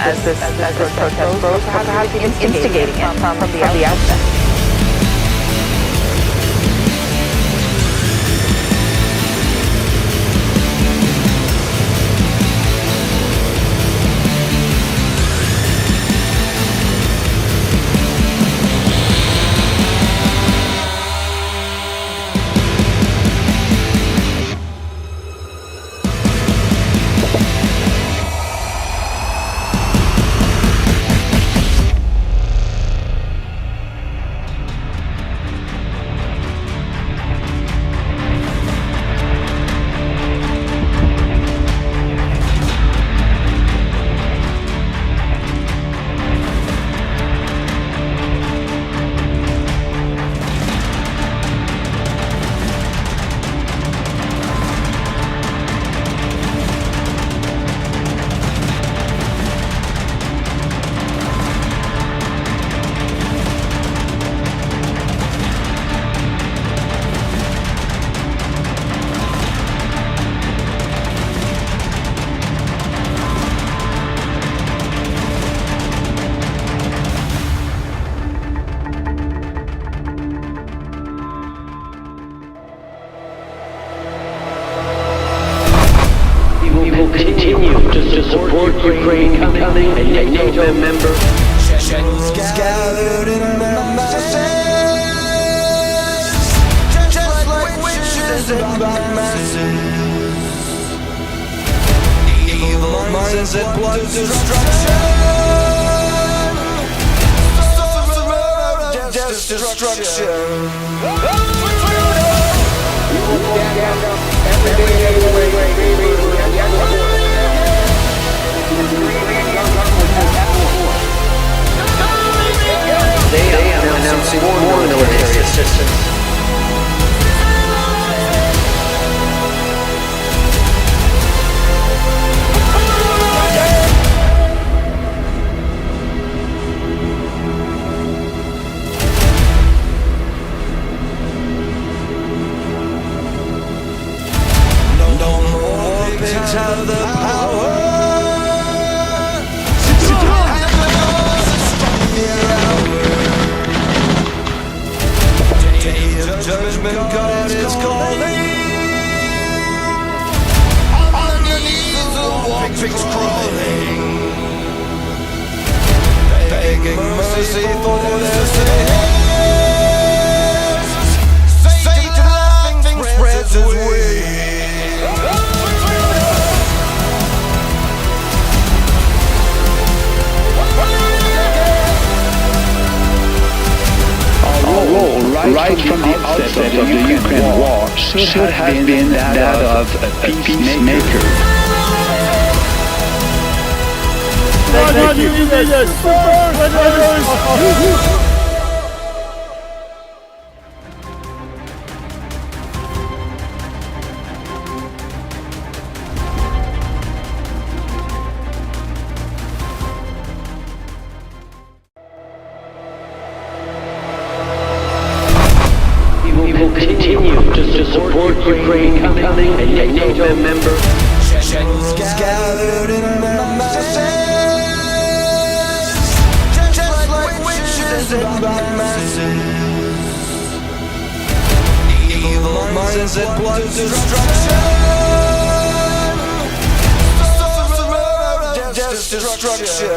this protest grows, perhaps instigating it from the outset. support Ukraine becoming a NATO member. Gathered in masses, just like witches and by masses. Evil minds and blood destruction. Destruction. They are announcing more military assistance. Have the power to have the hour. Day of judgment, God is calling. Underneath the wall, pigs crawling, begging mercy for their sins. Satan laughing spreads his wings. Right from the outset of the Ukraine war should have been that of a peacemaker. Thank you. Continue to support Ukraine becoming a NATO member. Gathered in masses, just like witches and by masses. Evil minds and blood destruction. Destruction.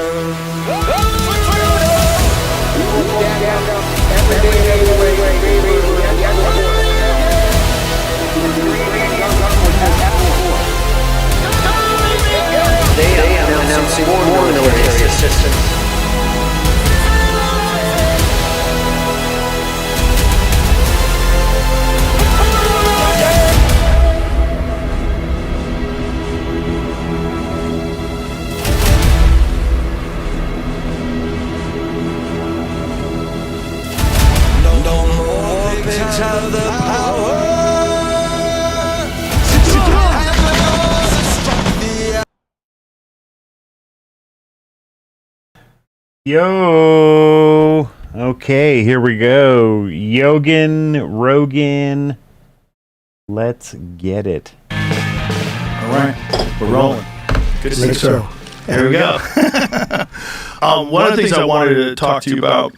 They are announcing more military assistance. No more pigs have the power. Yo, okay, here we go. Rogan, let's get it. All right, we're rolling. Good to see you. So, There we go. One of the things I wanted to talk to you about,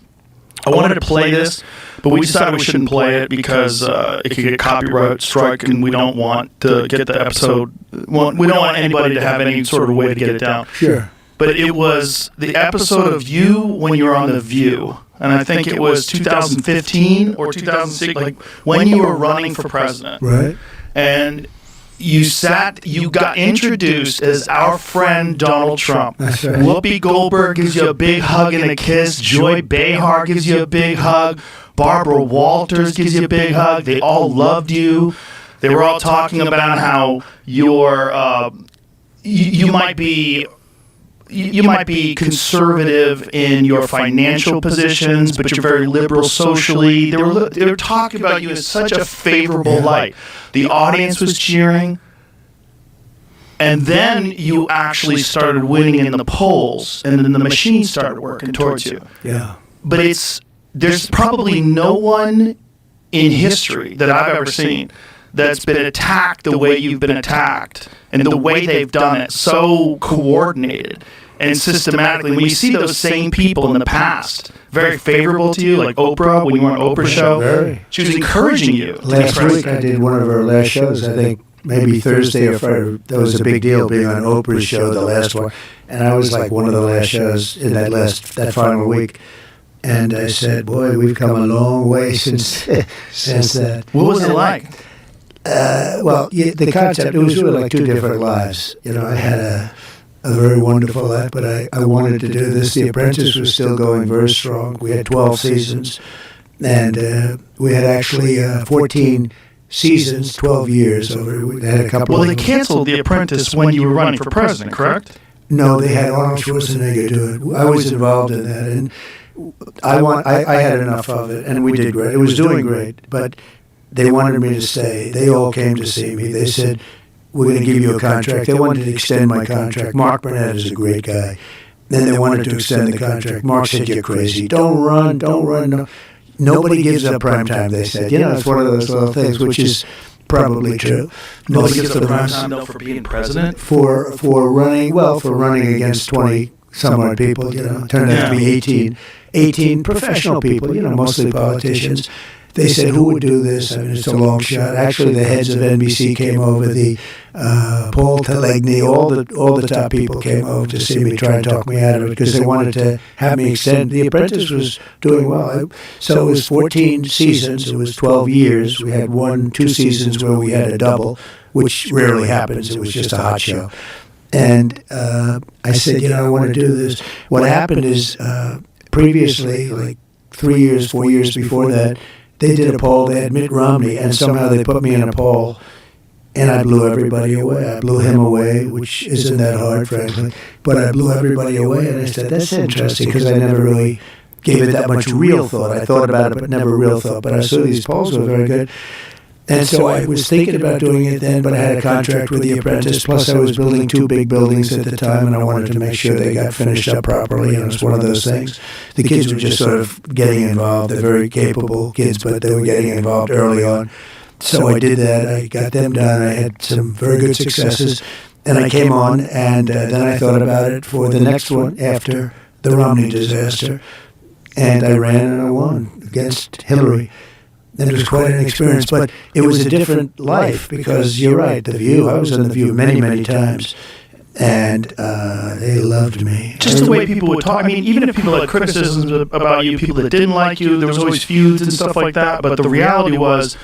I wanted to play this, but we decided we shouldn't play it because it could get copyright strike, and we don't want to get the episode. We don't want anybody to have any sort of way to get it down. Sure. But it was the episode of you when you were on The View. And I think it was 2015 or 2006, like when you were running for president. Right. And you got introduced as our friend Donald Trump. That's right. Whoopi Goldberg gives you a big hug and a kiss. Joy Behar gives you a big hug. Barbara Walters gives you a big hug. They all loved you. They were all talking about how you're, you might be conservative in your financial positions, but you're very liberal socially. They were talking about you in such a favorable light. The audience was cheering. And then you actually started winning in the polls, and then the machine started working towards you. Yeah. But there's probably no one in history that I've ever seen that's been attacked the way you've been attacked, and the way they've done it so coordinated and systematically. When you see those same people in the past, very favorable to you, like Oprah, when you were on Oprah's show, Very. she was encouraging you. Last week I did one of her last shows, I think maybe Thursday or Friday. That was a big deal, being on Oprah's show, the last one. And I was like one of the last shows in that final week. And I said, boy, we've come a long way since that. What was it like? The concept, it was really like two different lives. You know, I had a very wonderful life, but I wanted to do this. The Apprentice was still going very strong. We had 12 seasons, and we had actually 14 seasons, 12 years over. We had a couple. Well, they canceled The Apprentice when you were running for president, correct? No, they had Arnold Schwarzenegger do it. I was involved in that, and I had enough of it, and we did great. It was doing great, but they wanted me to stay. They all came to see me. They said, we're going to give you a contract. They wanted to extend my contract. Mark Burnett is a great guy. Then they wanted to extend the contract. Mark said, you're crazy. Don't run. No. Nobody gives up prime time, they said. You know, it's one of those little things, which is probably true. Nobody gives up prime time, though, for being president? For running against 20 some odd people, you know, turned out to be 18 professional people, you know, mostly politicians. They said, who would do this? I mean, it's a long shot. Actually, the heads of NBC came over, the Paul Telegny, all the top people came over to see me, try and talk me out of it, because they wanted to have me extend. The Apprentice was doing well. So it was 14 seasons. It was 12 years. We had 2 seasons where we had a double, which rarely happens. It was just a hot show. And I said, you know, I want to do this. What happened is previously, like 4 years before that, they did a poll. They had Mitt Romney, and somehow they put me in a poll, and I blew everybody away. I blew him away, which isn't that hard, frankly, but I blew everybody away, and I said, that's interesting, because I never really gave it that much real thought. I thought about it, but never real thought. But I saw these polls were very good. And so I was thinking about doing it then, but I had a contract with The Apprentice, plus I was building 2 big buildings at the time, and I wanted to make sure they got finished up properly, and it was one of those things. The kids were just sort of getting involved. They're very capable kids, but they were getting involved early on. So I did that. I got them done. I had some very good successes, and I came on, and then I thought about it for the next one after the Romney disaster, and I ran and I won against Hillary. And it was quite an experience, but it was a different life, because you're right, The View, I was on The View many, many times, and they loved me. Just the way people would talk. I mean, even if people had criticisms about you, people that didn't like you, there was always feuds and stuff like that, but the reality was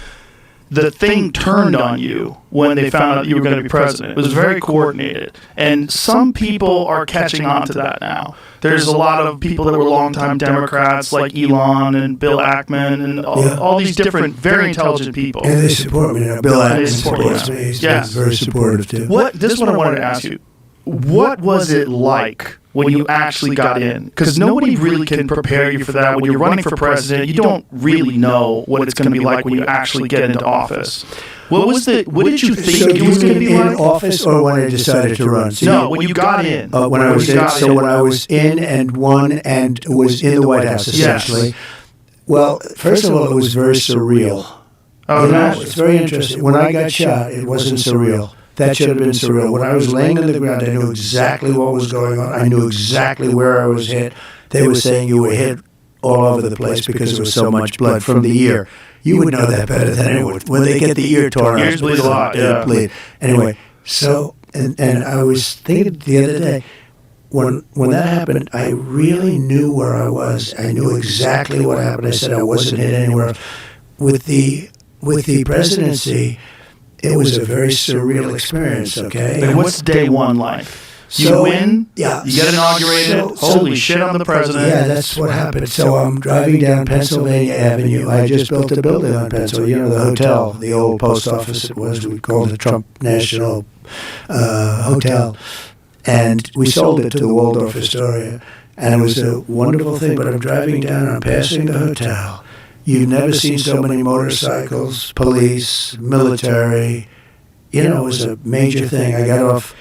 the thing turned on you when they found out you were going to be president. It was very coordinated. And some people are catching on to that now. There's a lot of people that were longtime Democrats, like Elon and Bill Ackman and all these different, very intelligent people. And they support me now. Bill Ackman supports me. He's very supportive, too. This is what I wanted to ask you. What was it like when you actually got in? Because nobody really can prepare you for that. When you're running for president, you don't really know what it's going to be like when you actually get into office. What did you think it was going to be like? In office, or when I decided to run? No, when you got in. When I was in. So when I was in and won and was in the White House, essentially. Yes. Well, first of all, it was very surreal. Oh, you know, it's very interesting. When I got shot, it wasn't surreal. That should have been surreal. When I was laying on the ground, I knew exactly what was going on. I knew exactly where I was hit. They were saying you were hit all over the place because there was so much blood from the ear. You would know that better than anyone. When they get the ear torn out, ears bleed a lot. Yeah. Bleed. Anyway, so and I was thinking the other day, when that happened, I really knew where I was. I knew exactly what happened. I said I wasn't hit anywhere else. With the presidency, it was a very surreal experience. Okay. And what's day one like? You win. Yeah. You get inaugurated. Holy shit! I'm the president. Yeah, that's what happened. So I'm driving down Pennsylvania Avenue. I just built a building on Pennsylvania. You know, the hotel, the old post office it was. We called it Trump National Hotel. And we sold it to the Waldorf Astoria. And it was a wonderful thing. But I'm driving down, I'm passing the hotel. You've never seen so many motorcycles, police, military. You know, it was a major thing. I got off,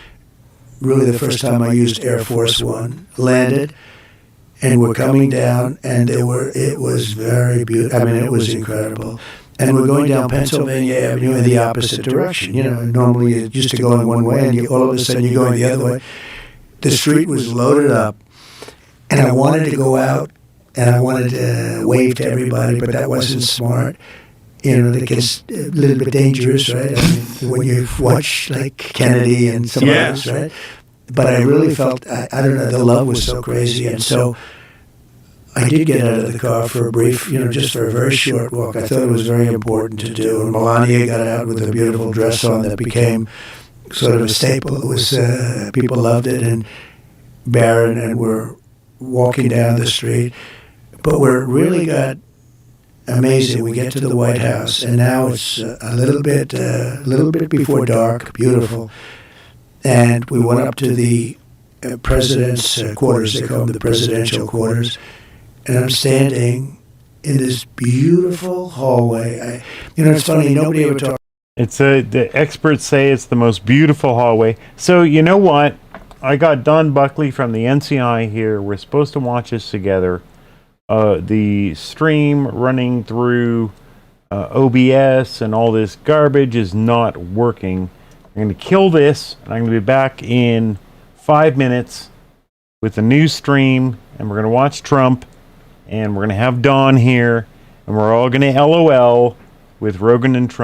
really the first time I used Air Force One, landed, and we're coming down, and it was very beautiful. I mean, it was incredible. And we're going down Pennsylvania Avenue in the opposite direction. You know, normally you're used to going one way, and all of a sudden you're going the other way. The street was loaded up, and I wanted to go out, and I wanted to wave to everybody, but that wasn't smart. You know, it gets a little bit dangerous, right? I mean, when you watch, like, Kennedy and some others, right? But I really felt, I don't know, the love was so crazy, and so I did get out of the car for a brief, you know, just for a very short walk. I thought it was very important to do. And Melania got out with a beautiful dress on that became sort of a staple. It was, people loved it. And Barron and we're walking down the street. But we're really got amazing. We get to the White House, and now it's a little bit before dark, beautiful. And we went up to the president's quarters. They call them the presidential quarters. And I'm standing in this beautiful hallway. It's funny, nobody ever talks. The experts say it's the most beautiful hallway. So you know what? I got Don Buckley from the NCI here. We're supposed to watch this together. The stream running through OBS and all this garbage is not working. I'm going to kill this, and I'm going to be back in 5 minutes with a new stream, and we're going to watch Trump. And we're going to have Don here, and we're all going to LOL with Rogan and Trump.